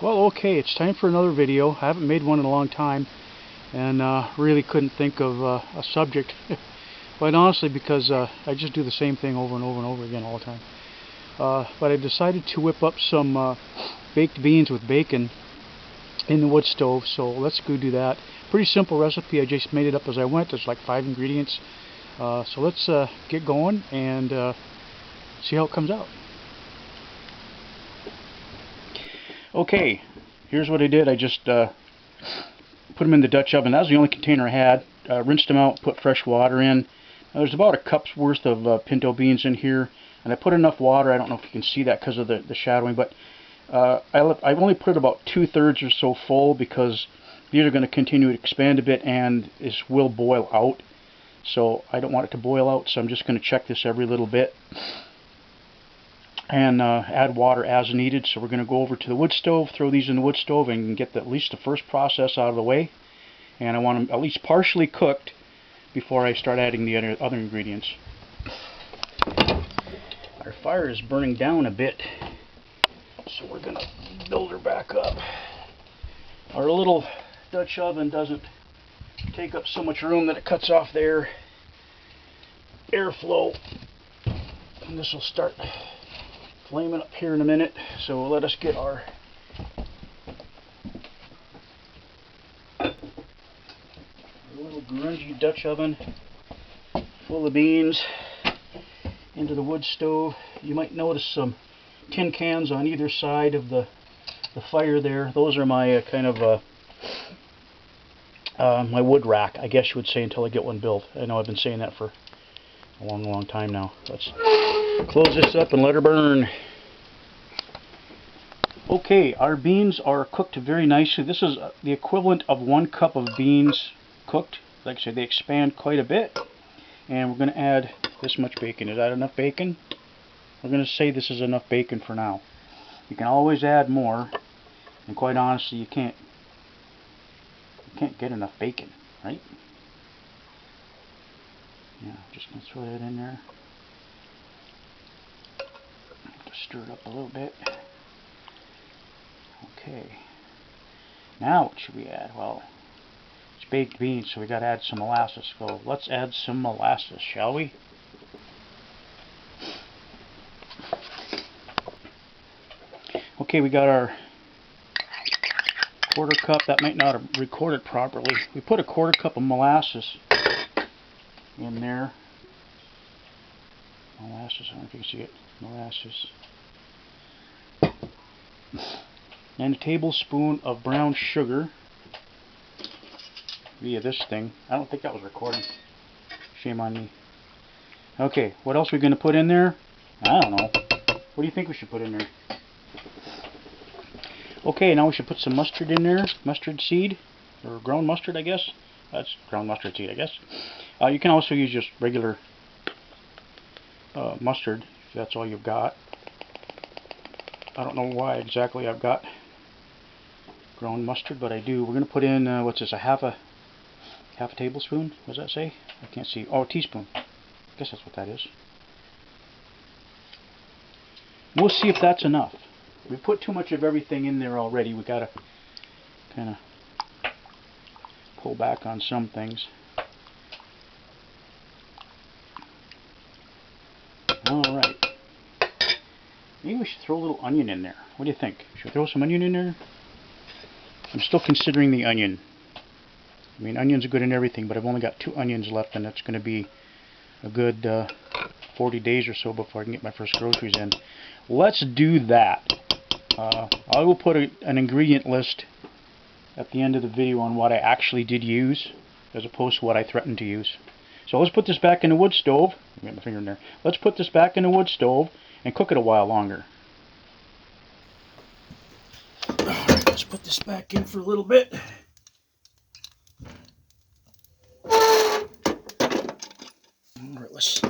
Well, okay, it's time for another video. I haven't made one in a long time, and really couldn't think of a subject, quite honestly, because I just do the same thing over and over and over again all the time. But I decided to whip up some baked beans with bacon in the wood stove, so let's go do that. Pretty simple recipe. I just made it up as I went. There's like 5 ingredients. So let's get going and see how it comes out. Okay, here's what I did. I just put them in the Dutch oven. That was the only container I had. Rinsed them out, put fresh water in. There's about a cup's worth of pinto beans in here, and I put enough water. I don't know if you can see that because of the shadowing, but I've only put it about 2/3 or so full because these are going to continue to expand a bit and this will boil out. So I don't want it to boil out, so I'm just going to check this every little bit and add water as needed. So we're going to go over to the wood stove, throw these in the wood stove, and get at least the first process out of the way. And I want them at least partially cooked before I start adding the other ingredients. Our fire is burning down a bit, so we're going to build her back up. Our little Dutch oven doesn't take up so much room that it cuts off the airflow, and this will start flaming up here in a minute. So let us get our little grungy Dutch oven full of beans into the wood stove. You might notice some tin cans on either side of the fire there. Those are my kind of my wood rack, I guess you would say, until I get one built. I know I've been saying that for a long time now. Let's close this up and let her burn. Okay, our beans are cooked very nicely. This is the equivalent of 1 cup of beans cooked. Like I said, they expand quite a bit. And we're going to add this much bacon. Is that enough bacon? We're going to say this is enough bacon for now. You can always add more, and quite honestly, you can't get enough bacon, right? Yeah, just going to throw that in there. Just stir it up a little bit. Okay. Now what should we add? Well, it's baked beans, so we got to add some molasses. So let's add some molasses, shall we? Okay, we got our 1/4 cup. That might not have recorded properly. We put a 1/4 cup of molasses in there. Molasses, I don't know if you can see it. Molasses. And a tablespoon of brown sugar via this thing. I don't think that was recording. Shame on me. Okay, what else are we going to put in there? I don't know. What do you think we should put in there? Okay, now we should put some mustard in there. Mustard seed, or ground mustard, I guess. That's ground mustard seed, I guess. You can also use just regular mustard, if that's all you've got. I don't know why exactly I've got ground mustard, but I do. We're going to put in, what's this, a half a tablespoon? What does that say? I can't see. Oh, a teaspoon. I guess that's what that is. We'll see if that's enough. We put too much of everything in there already. We got to kind of pull back on some things. Alright. Maybe we should throw a little onion in there. What do you think? Should we throw some onion in there? I'm still considering the onion. I mean, onions are good in everything, but I've only got 2 onions left, and that's going to be a good 40 days or so before I can get my first groceries in. Let's do that. I will put an ingredient list at the end of the video on what I actually did use, as opposed to what I threatened to use. So let's put this back in the wood stove. Get my finger in there. Let's put this back in the wood stove and cook it a while longer. Alright, let's put this back in for a little bit. Alright, let's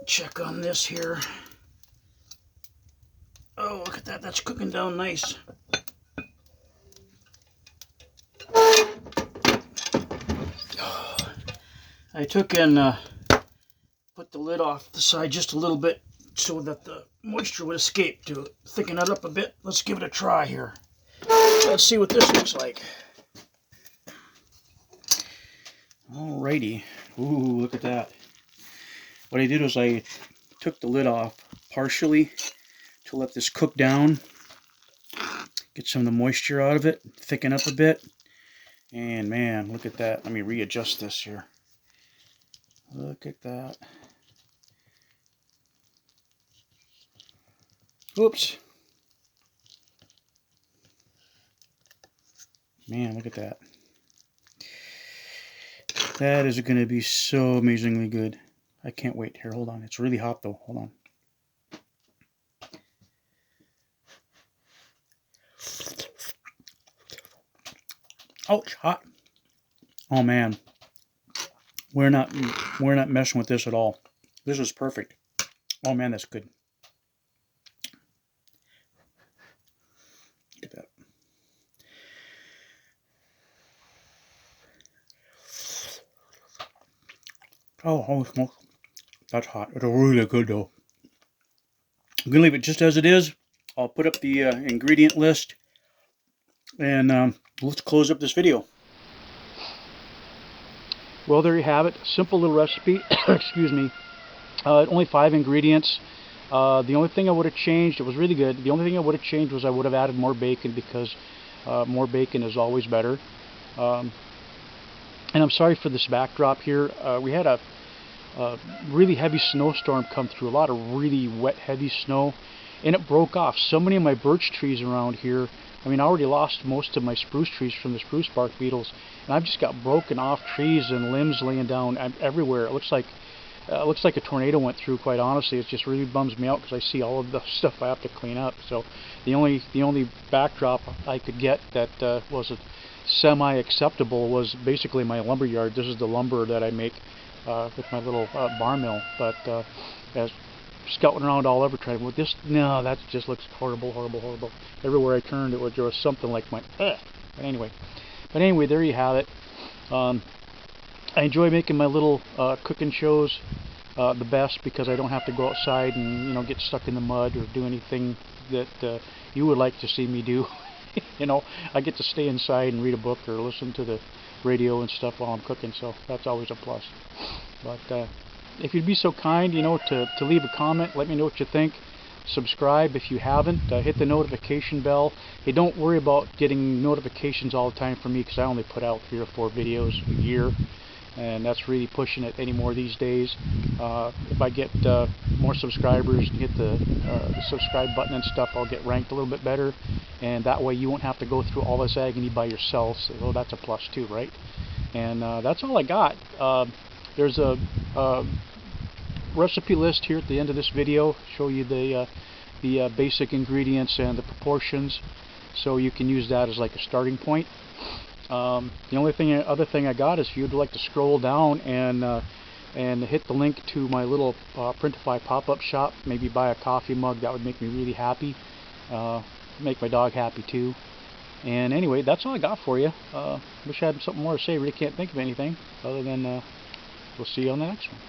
check on this here. Oh, look at that. That's cooking down nice. I took and put the lid off the side just a little bit so that the moisture would escape. To thicken it up a bit, let's give it a try here. Let's see what this looks like. Alrighty. Ooh, look at that. What I did was I took the lid off partially to let this cook down, get some of the moisture out of it, thicken up a bit. And man, look at that. Let me readjust this here. Look at that. Oops. Man, look at that. That is going to be so amazingly good. I can't wait. Here, hold on. It's really hot though. Hold on. Ouch, hot. Oh man. We're not messing with this at all. This is perfect. Oh man, that's good. Look at that. Oh, holy smoke. That's hot. It's really good though. I'm going to leave it just as it is. I'll put up the ingredient list. And let's close up this video. Well, there you have it. Simple little recipe. Excuse me. Only 5 ingredients. The only thing I would have changed, it was really good. The only thing I would have changed was I would have added more bacon, because more bacon is always better. And I'm sorry for this backdrop here. We had a really heavy snowstorm come through, a lot of really wet, heavy snow, and it broke off. So many of my birch trees around here, I mean, I already lost most of my spruce trees from the spruce bark beetles, and I've just got broken off trees and limbs laying down everywhere. It looks like a tornado went through, quite honestly. It just really bums me out because I see all of the stuff I have to clean up. So the only backdrop I could get that was semi-acceptable was basically my lumber yard. This is the lumber that I make with my little bar mill. But as scouting around all over trying with this, no, that just looks horrible, horrible, horrible. Everywhere I turned, there was something like my. But anyway, there you have it. I enjoy making my little cooking shows the best, because I don't have to go outside and get stuck in the mud or do anything that you would like to see me do. I get to stay inside and read a book or listen to the radio and stuff while I'm cooking, so that's always a plus. But if you'd be so kind, to leave a comment, let me know what you think. Subscribe if you haven't. Hit the notification bell. Hey, don't worry about getting notifications all the time from me, because I only put out 3 or 4 videos a year, and that's really pushing it anymore these days. If I get more subscribers and hit the subscribe button and stuff, I'll get ranked a little bit better, and that way you won't have to go through all this agony by yourself. So that's a plus too, right? And that's all I got. There's a recipe list here at the end of this video. Show you the basic ingredients and the proportions, so you can use that as like a starting point. The only other thing I got is, if you'd like to scroll down and hit the link to my little Printify pop-up shop, maybe buy a coffee mug. That would make me really happy. Make my dog happy too. And anyway, that's all I got for you. Wish I had something more to say. Really can't think of anything other than we'll see you on the next one.